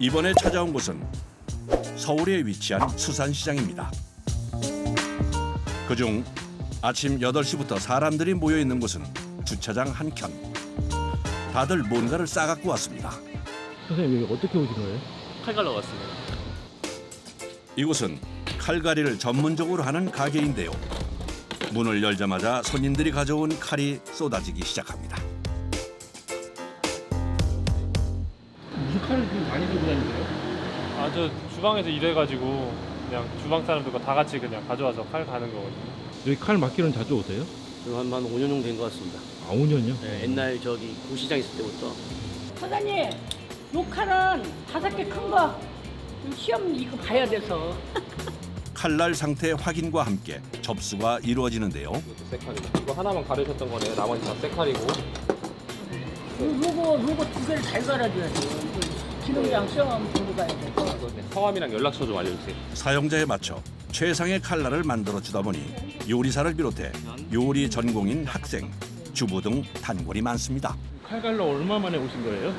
이번에 찾아온 곳은 서울에 위치한 수산시장입니다. 그중 아침 8시부터 사람들이 모여 있는 곳은 주차장 한켠. 다들 뭔가를 싸갖고 왔습니다. 선생님 여기 어떻게 오신 거예요? 칼 갈러 왔습니다. 이곳은 칼갈이를 전문적으로 하는 가게인데요. 문을 열자마자 손님들이 가져온 칼이 쏟아지기 시작합니다. 무슨 칼을 좀 많이 들고 다니세요? 아, 저 주방에서 일해가지고 그냥 주방 사람들과 다 같이 그냥 가져와서 칼 가는 거거든요. 여기 칼 맡기는 자주 오세요? 한 5년 정도 된 것 같습니다. 아 5년이요? 네, 옛날 저기 고시장 있을 때부터. 사장님, 요 칼은 5개 큰 거. 시험 이거 봐야 돼서. 칼날 상태 확인과 함께 접수가 이루어지는데요. 이것도 새 칼이고. 이거 하나만 가르쳤던 거네요. 나머지 다 새 칼이고. 요거 2개를 잘 갈아줘야 돼요. 기능장 시험 보고 가야 돼서. 성함이랑 연락처 좀 알려주세요. 사용자에 맞춰 최상의 칼날을 만들어 주다 보니 요리사를 비롯해 요리 전공인 학생, 주부 등 단골이 많습니다. 칼 갈러 얼마 만에 오신 거예요?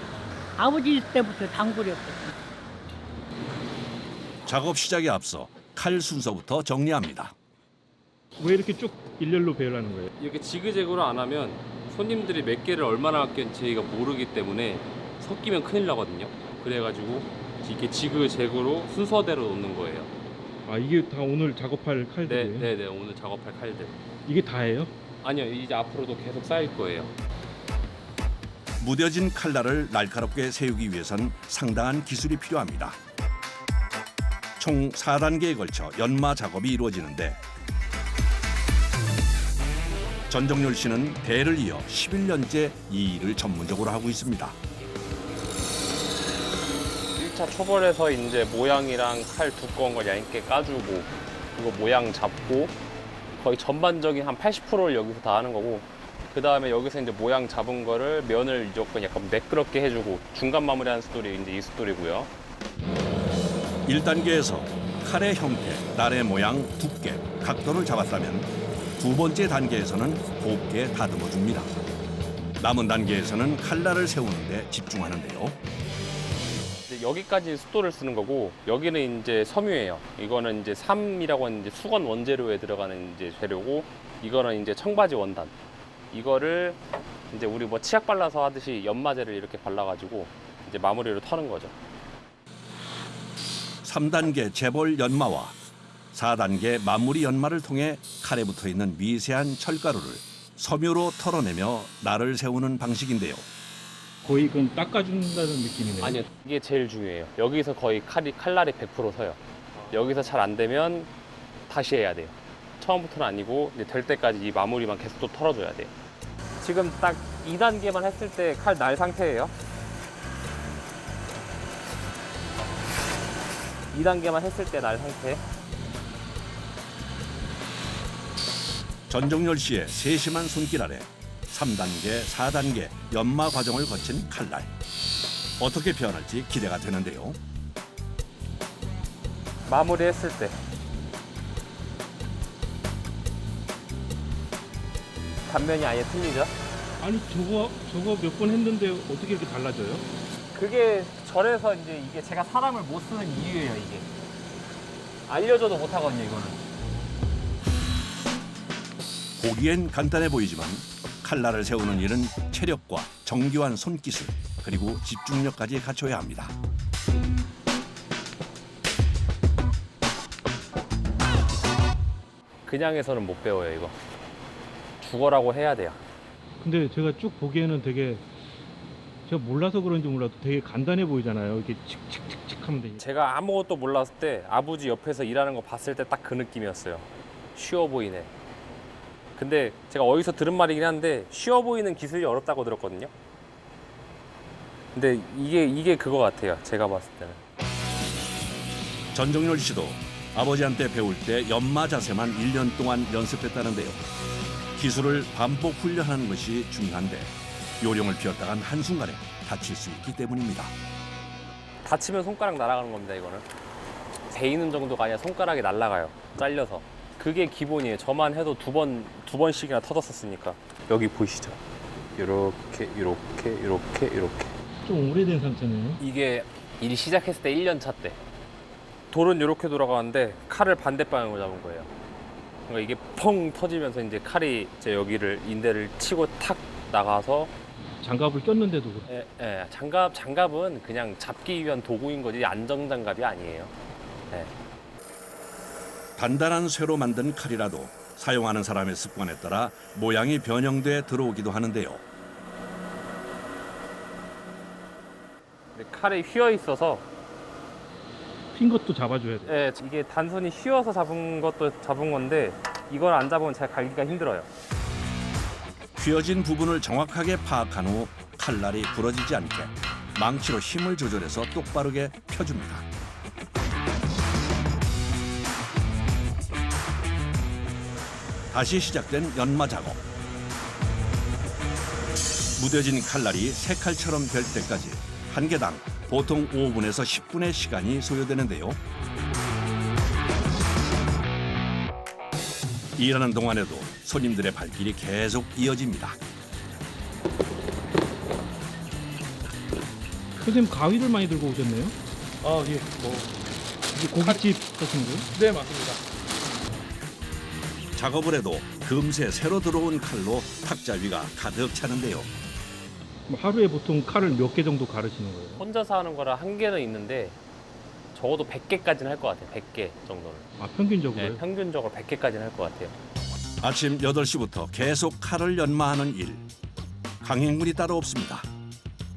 아버지 때부터 단골이었거든요. 작업 시작에 앞서 칼 순서부터 정리합니다. 왜 이렇게 쭉 일렬로 배열하는 거예요? 이렇게 지그재그로 안 하면 손님들이 몇 개를 얼마나 아꼈는지 저희가 모르기 때문에 섞이면 큰일 나거든요. 그래가지고 이렇게 지그재그로 순서대로 놓는 거예요. 아 이게 다 오늘 작업할 칼들이에요? 네네, 오늘 작업할 칼들. 이게 다예요? 아니요, 이제 앞으로도 계속 쌓일 거예요. 무뎌진 칼날을 날카롭게 세우기 위해선 상당한 기술이 필요합니다. 총 4단계에 걸쳐 연마 작업이 이루어지는데 전정열 씨는 대를 이어 11년째 이 일을 전문적으로 하고 있습니다. 1차 초벌에서 이제 모양이랑 칼 두꺼운 걸 얇게 까주고 그리고 모양 잡고 거의 전반적인 한 80%를 여기서 다 하는 거고 그 다음에 여기서 이제 모양 잡은 거를 면을 조금 약간 매끄럽게 해주고 중간 마무리하는 스토리 이제 이 스토리고요. 1단계에서 칼의 형태, 날의 모양, 두께, 각도를 잡았다면 두 번째 단계에서는 곱게 다듬어 줍니다. 남은 단계에서는 칼날을 세우는 데 집중하는데요. 이제 여기까지 숫도를 쓰는 거고 여기는 이제 섬유예요. 이거는 이제 삼이라고 하는 이제 수건 원재료에 들어가는 이제 재료고 이거는 이제 청바지 원단. 이거를 이제 우리 뭐 치약 발라서 하듯이 연마제를 이렇게 발라가지고 이제 마무리로 터는 거죠. 3단계 재벌 연마와 4단계 마무리 연마를 통해 칼에 붙어 있는 미세한 철가루를 섬유로 털어내며 날을 세우는 방식인데요. 거의 그건 닦아준다는 느낌이네요. 아니요, 이게 제일 중요해요. 여기서 거의 칼날이 100% 서요. 여기서 잘 안 되면 다시 해야 돼요. 처음부터는 아니고 이제 될 때까지 이 마무리만 계속 또 털어줘야 돼요. 지금 딱 2단계만 했을 때 칼 날 상태예요. 2단계만 했을 때 날 상태. 전정열 씨의 세심한 손길 아래 3단계, 4단계 연마 과정을 거친 칼날. 어떻게 표현할지 기대가 되는데요. 마무리했을 때 단면이 아예 틀리죠? 아니 저거 몇 번 했는데 어떻게 이렇게 달라져요? 그게 절에서 이제 이게 제가 사람을 못 쓰는 이유예요, 이게. 알려줘도 못 하거든요, 이거는. 보기엔 간단해 보이지만 칼날을 세우는 일은 체력과 정교한 손기술 그리고 집중력까지 갖춰야 합니다. 그냥 해서는 못 배워요, 이거. 죽어라고 해야 돼요. 근데 제가 쭉 보기에는 되게 제가 몰라서 그런지 몰라도 되게 간단해 보이잖아요. 이렇게 칙칙칙칙 하면 되니까. 제가 아무것도 몰랐을 때 아버지 옆에서 일하는 거 봤을 때 딱 그 느낌이었어요. 쉬워 보이네. 근데 제가 어디서 들은 말이긴 한데 쉬워 보이는 기술이 어렵다고 들었거든요. 근데 이게 그거 같아요, 제가 봤을 때는. 전정열 씨도 아버지한테 배울 때 연마 자세만 1년 동안 연습했다는데요. 기술을 반복 훈련하는 것이 중요한데 요령을 피웠다간 한순간에 다칠 수 있기 때문입니다. 다치면 손가락 날아가는 겁니다, 이거는. 베이는 정도가 아니라 손가락이 날아가요, 잘려서. 그게 기본이에요. 저만 해도 두 번씩이나 터졌었으니까. 여기 보이시죠? 이렇게. 좀 오래된 상태네요. 이게 일이 시작했을 때 1년 차 때. 돌은 이렇게 돌아가는데 칼을 반대 방향으로 잡은 거예요. 그러니까 이게 펑 터지면서 이제 칼이 이제 여기를 인대를 치고 탁 나가서 장갑을 꼈는데도 그래. 장갑은 그냥 잡기 위한 도구인 거지 안정 장갑이 아니에요. 예. 단단한 쇠로 만든 칼이라도 사용하는 사람의 습관에 따라 모양이 변형돼 들어오기도 하는데요. 근데 칼이 휘어 있어서 핀 것도 잡아줘야 돼. 예, 이게 단순히 휘어서 잡은 것도 잡은 건데 이걸 안 잡으면 잘 갈기가 힘들어요. 휘어진 부분을 정확하게 파악한 후 칼날이 부러지지 않게 망치로 힘을 조절해서 똑바르게 펴줍니다. 다시 시작된 연마 작업. 무뎌진 칼날이 새 칼처럼 될 때까지 한 개당 보통 5분에서 10분의 시간이 소요되는데요. 일하는 동안에도 손님들의 발길이 계속 이어집니다. 선생님 가위를 많이 들고 오셨네요. 아, 예. 이게 고깃집 같은 거요? 네, 맞습니다. 작업을 해도 금세 새로 들어온 칼로 탁자 위가 가득 차는데요. 뭐 하루에 보통 칼을 몇 개 정도 가르치는 거예요? 혼자서 하는 거라 한계는 있는데 적어도 100개까지는 할 것 같아요. 100개 정도는. 아 평균적으로요? 네, 평균적으로 100개까지는 할 것 같아요. 아침 8시부터 계속 칼을 연마하는 일. 강행군이 따로 없습니다.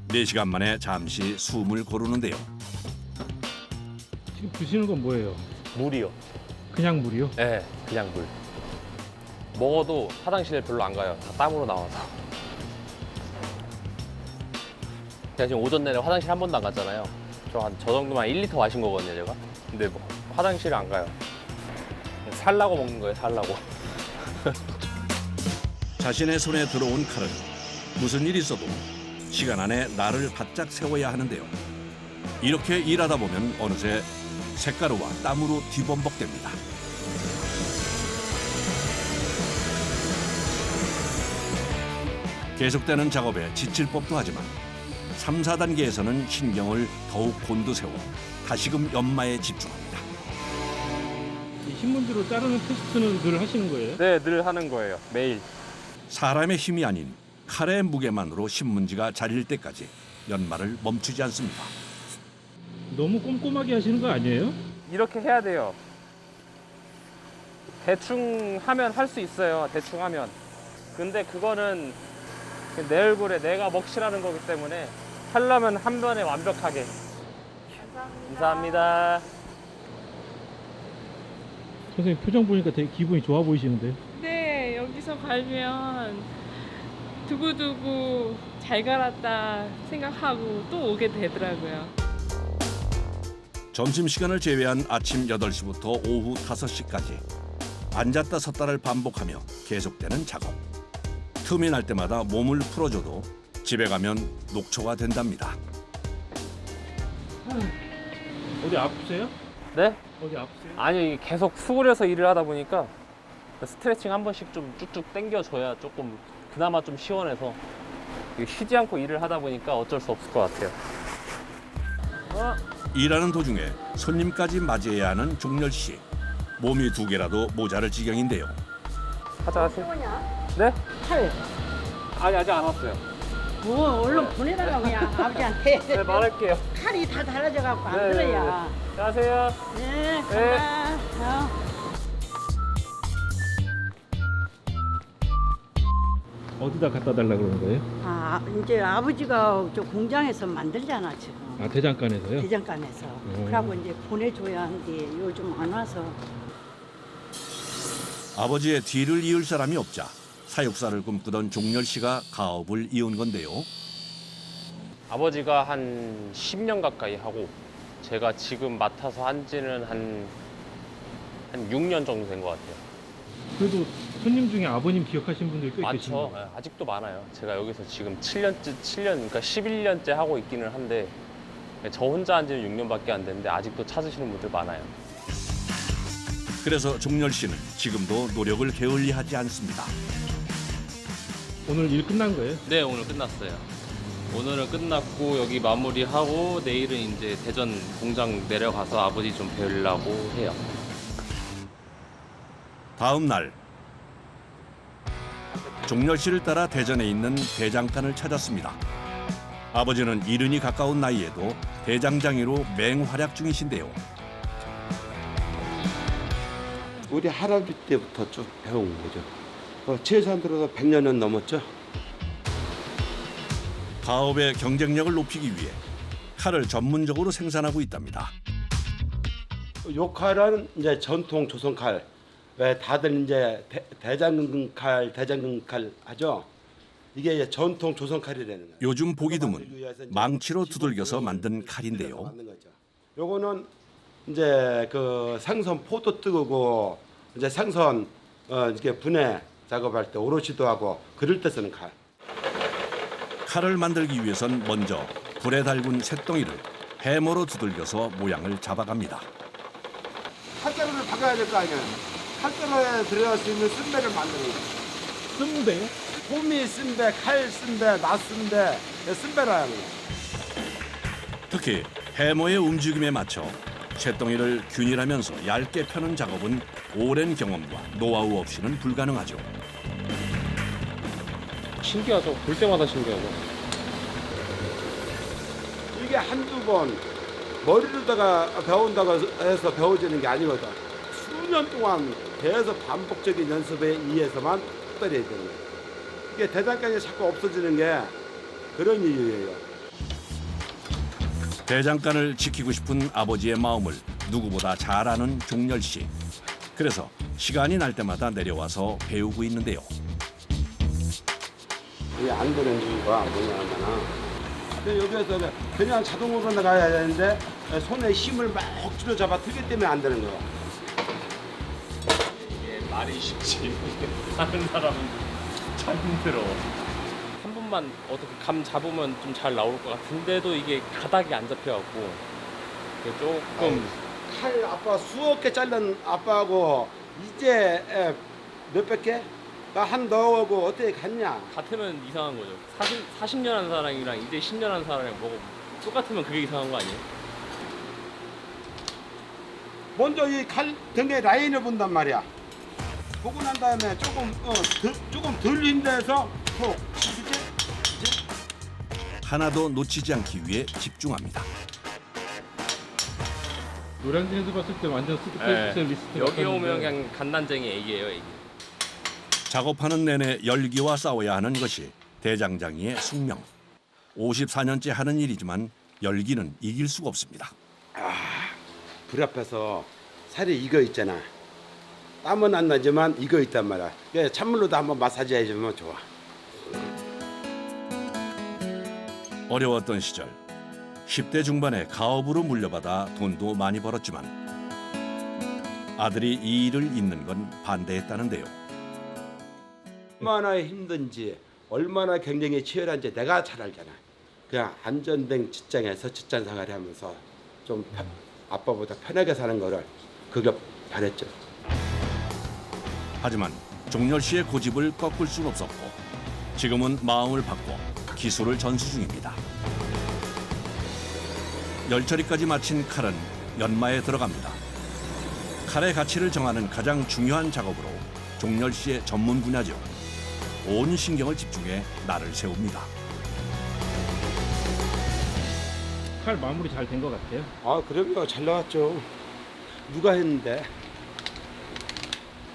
4시간 만에 잠시 숨을 고르는데요. 지금 드시는 건 뭐예요? 물이요. 그냥 물이요? 네, 그냥 물. 먹어도 화장실 별로 안 가요. 다 땀으로 나와서. 제가 지금 오전 내내 화장실 한 번도 안 갔잖아요. 저 정도만 1리터 마신 거거든요, 제가. 근데 뭐 화장실 안 가요. 살라고 먹는 거예요, 살라고. 자신의 손에 들어온 칼은 무슨 일이 있어도 시간 안에 날을 바짝 세워야 하는데요. 이렇게 일하다 보면 어느새 색가루와 땀으로 뒤범벅됩니다. 계속되는 작업에 지칠 법도 하지만 3, 4단계에서는 신경을 더욱 곤두세워 다시금 연마에 집중합니다. 이 신문지로 자르는 테스트는 늘 하시는 거예요? 네, 늘 하는 거예요. 매일. 사람의 힘이 아닌 칼의 무게만으로 신문지가 자릴 때까지 연마를 멈추지 않습니다. 너무 꼼꼼하게 하시는 거 아니에요? 이렇게 해야 돼요. 대충 하면 할 수 있어요. 대충 하면. 근데 그거는 내 얼굴에 내가 먹칠하는 거기 때문에 하려면 한 번에 완벽하게. 감사합니다. 선생님 표정 보니까 되게 기분이 좋아 보이시는데. 네, 여기서 갈면 두고두고 잘 갈았다 생각하고 또 오게 되더라고요. 점심시간을 제외한 아침 8시부터 오후 5시까지 앉았다 섰다를 반복하며 계속되는 작업. 틈이 날 때마다 몸을 풀어줘도 집에 가면 녹초가 된답니다. 어디 아프세요? 네? 어디 아프세요? 아니, 이게 계속 수그려서 일을 하다 보니까 스트레칭 한 번씩 좀 쭉쭉 당겨줘야 조금 그나마 좀 시원해서 이게 쉬지 않고 일을 하다 보니까 어쩔 수 없을 것 같아요. 일하는 도중에 손님까지 맞이해야 하는 종렬 씨. 몸이 2개라도 모자랄 지경인데요. 가져가세요. 네? 칼. 아니, 아직 안 왔어요. 뭐 얼른 보내달라고 그냥 아버지한테. 네, 말할게요. 칼이 다 달라져 갖고 안 네, 들어야. 안녕하세요. 네, 간다. 어디다 갖다 달라 그러는 거예요? 아, 이제 아버지가 저 공장에서 만들잖아 지금. 아 대장간에서요? 대장간에서. 그러고 이제 보내줘야 하는데 요즘 안 와서. 아버지의 뒤를 이을 사람이 없자 사육사를 꿈꾸던 종렬 씨가 가업을 이은 건데요. 아버지가 한 10년 가까이 하고 제가 지금 맡아서 한 지는 한 6년 정도 된 것 같아요. 그래도 손님 중에 아버님 기억하시는 분들이 꽤 계시네요. 많죠. 네, 아직도 많아요. 제가 여기서 지금 7년, 그러니까 11년째 하고 있기는 한데 저 혼자 한 지는 6년밖에 안 됐는데 아직도 찾으시는 분들 많아요. 그래서 종렬 씨는 지금도 노력을 게을리하지 않습니다. 오늘 일 끝난 거예요? 네, 오늘 끝났어요. 오늘은 끝났고 여기 마무리하고 내일은 이제 대전 공장 내려가서 아버지 좀 뵈려고 해요. 다음 날 종렬 씨를 따라 대전에 있는 대장간을 찾았습니다. 아버지는 70이 가까운 나이에도 대장장이로 맹활약 중이신데요. 우리 할아버지 때부터 쭉 배운 거죠. 최소한 들어서 100년은 넘었죠. 가업의 경쟁력을 높이기 위해 칼을 전문적으로 생산하고 있답니다. 요 칼은 이제 전통 조선 칼. 왜 다들 이제 대장금 칼 하죠. 이게 이제 전통 조선 칼이라는 거예요. 요즘 보기 드문 망치로 두들겨서 만든 칼인데요. 만든 거죠. 요거는 이제 그 생선 포도 뜨고 이제 생선 이렇게 분해 작업할 때 오롯이도 하고 그럴 때 쓰는 칼. 칼을 만들기 위해선 먼저 불에 달군 쇳덩이를 해머로 두들겨서 모양을 잡아갑니다. 칼자루를 박아야 될 거 아니에요. 칼자루에 들어갈 수 있는 쓴배를 만드는 거예요. 쓴배? 호미 쓴배, 칼 쓴배, 낫 쓴배, 쓴배라는 거예요. 특히 해머의 움직임에 맞춰 쇳덩이를 균일하면서 얇게 펴는 작업은 오랜 경험과 노하우 없이는 불가능하죠. 신기하죠. 볼 때마다 신기하죠. 이게 한두 번 머리로다가 배운다고 해서 배워지는 게 아니거든. 수년 동안 계속 반복적인 연습에 의해서만 특별해야 되는 거예요. 이게 대장간이 자꾸 없어지는 게 그런 이유예요. 대장간을 지키고 싶은 아버지의 마음을 누구보다 잘 아는 종렬 씨. 그래서 시간이 날 때마다 내려와서 배우고 있는데요. 이게 안 되는 이유가 뭐냐면 근데 여기에서 그냥 자동으로 나가야 되는데 손에 힘을 막 억지로 잡아 틀기 때문에 안 되는 거예요. 이게 말이 쉽지. 하는 사람은 참 힘들어. 한 번만 어떻게 감 잡으면 좀 잘 나올 것 같은데도 이게 가닥이 안 잡혀갖고 조금 칼 아빠 수억 개 잘른 아빠하고 이제 몇백 개? 한 너하고 어떻게 갔냐? 같으면 이상한 거죠. 40년 한 사람이랑 이제 10년 한 사람이랑 뭐가 똑같으면 그게 이상한 거 아니에요? 먼저 이 칼 등에 라인을 본단 말이야. 보고 난 다음에 조금 덜 힘내서 톡. 하나도 놓치지 않기 위해 집중합니다. 노량진에서 봤을 때 완전 스페셜리스트. 여기 오면 그냥 갓난쟁이 애기예요, 애기. 작업하는 내내 열기와 싸워야 하는 것이 대장장이의 숙명. 54년째 하는 일이지만 열기는 이길 수가 없습니다. 불 앞에서 살이 익어 있잖아. 땀은 안 나지만 익어 있단 말이야. 그래서 찬물로도 한번 마사지 해주면 좋아. 어려웠던 시절 10대 중반에 가업으로 물려받아 돈도 많이 벌었지만 아들이 이 일을 잇는 건 반대했다는데요. 얼마나 힘든지 얼마나 경쟁이 치열한지 내가 잘 알잖아. 그냥 안전된 직장에서 직장 생활을 하면서 좀 아빠보다 편하게 사는 거를 그게 바랬죠. 하지만 종렬 씨의 고집을 꺾을 수는 없었고 지금은 마음을 바꿔 기술을 전수 중입니다. 열처리까지 마친 칼은 연마에 들어갑니다. 칼의 가치를 정하는 가장 중요한 작업으로 종렬 씨의 전문 분야죠. 온 신경을 집중해 날을 세웁니다. 칼 마무리 잘 된 것 같아요. 아 그럼요. 잘 나왔죠. 누가 했는데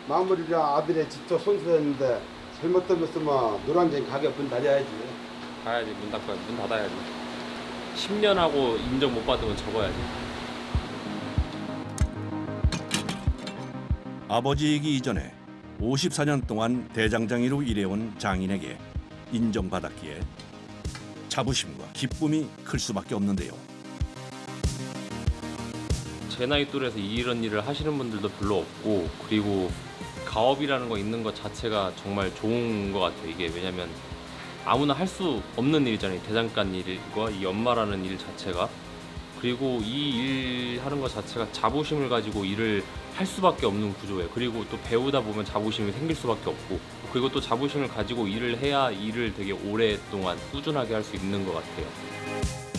마무리를 아들이 직접 손수했는데 잘못되면 노란쟁이 가게 문 닫아야지. 가야지, 문 닫아야지. 10년 하고 인정 못 받으면 접어야지. 아버지이기 이전에 54년 동안 대장장이로 일해온 장인에게 인정받았기에 자부심과 기쁨이 클 수밖에 없는데요. 제 나이 또래에서 이런 일을 하시는 분들도 별로 없고, 그리고 가업이라는 거 있는 것 자체가 정말 좋은 것 같아요. 이게 왜냐면 아무나 할 수 없는 일이잖아요. 대장간 일과 이 연마라는 일 자체가. 그리고 이 일 하는 것 자체가 자부심을 가지고 일을 할 수밖에 없는 구조예요. 그리고 또 배우다 보면 자부심이 생길 수밖에 없고, 그리고 또 자부심을 가지고 일을 해야 일을 되게 오랫동안 꾸준하게 할 수 있는 것 같아요.